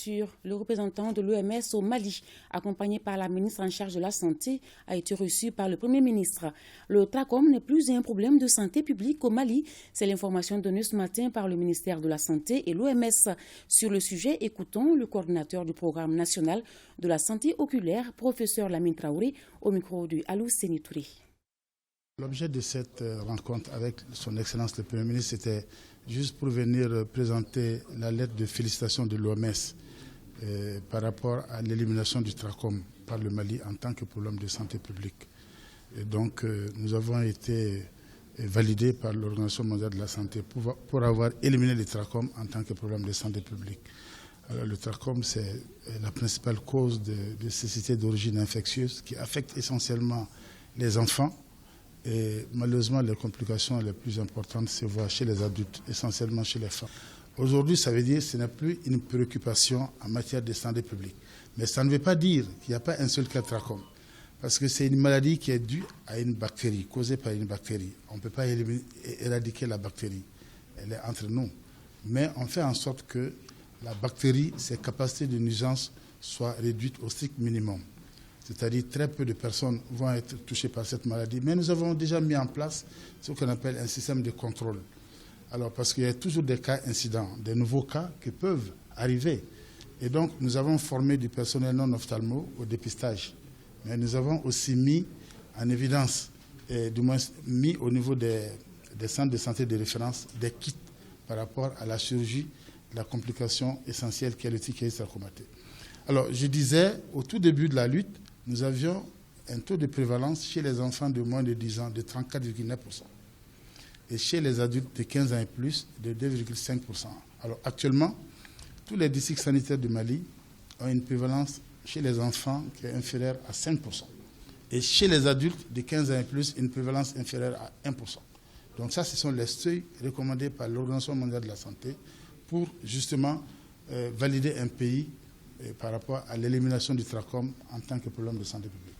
sûr, le représentant de l'OMS au Mali, accompagné par la ministre en charge de la Santé, a été reçu par le Premier ministre. Le trachome n'est plus un problème de santé publique au Mali. C'est l'information donnée ce matin par le ministère de la Santé et l'OMS. Sur le sujet, écoutons le coordinateur du programme national de la santé oculaire, professeur Lamine Traoré, au micro de Alou Séni-Touré. L'objet de cette rencontre avec son Excellence le Premier ministre, c'était juste pour venir présenter la lettre de félicitations de l'OMS par rapport à l'élimination du trachome par le Mali en tant que problème de santé publique. Et donc, nous avons été validés par l'Organisation mondiale de la santé pour avoir éliminé le trachome en tant que problème de santé publique. Alors, le trachome, c'est la principale cause de cécité d'origine infectieuse qui affecte essentiellement les enfants. Et malheureusement, les complications les plus importantes se voient chez les adultes, essentiellement chez les femmes. Aujourd'hui, ça veut dire que ce n'est plus une préoccupation en matière de santé publique. Mais ça ne veut pas dire qu'il n'y a pas un seul cas de trachome. Parce que c'est une maladie qui est due à une bactérie, causée par une bactérie. On ne peut pas éradiquer la bactérie. Elle est entre nous. Mais on fait en sorte que la bactérie, ses capacités de nuisance soient réduites au strict minimum. C'est-à-dire très peu de personnes vont être touchées par cette maladie. Mais nous avons déjà mis en place ce qu'on appelle un système de contrôle. Alors, parce qu'il y a toujours des cas incidents, des nouveaux cas qui peuvent arriver. Et donc, nous avons formé du personnel non ophtalmo au dépistage. Mais nous avons aussi mis en évidence, et du moins mis au niveau des centres de santé de référence, des kits par rapport à la chirurgie, la complication essentielle qui est le trichète sarcomaté. Alors, je disais, au tout début de la lutte, nous avions un taux de prévalence chez les enfants de moins de 10 ans de 34,9%. Et chez les adultes de 15 ans et plus, de 2,5%. Alors actuellement, tous les districts sanitaires du Mali ont une prévalence chez les enfants qui est inférieure à 5%. Et chez les adultes de 15 ans et plus, une prévalence inférieure à 1%. Donc ça, ce sont les seuils recommandés par l'Organisation mondiale de la santé pour justement valider un pays par rapport à l'élimination du trachome en tant que problème de santé publique.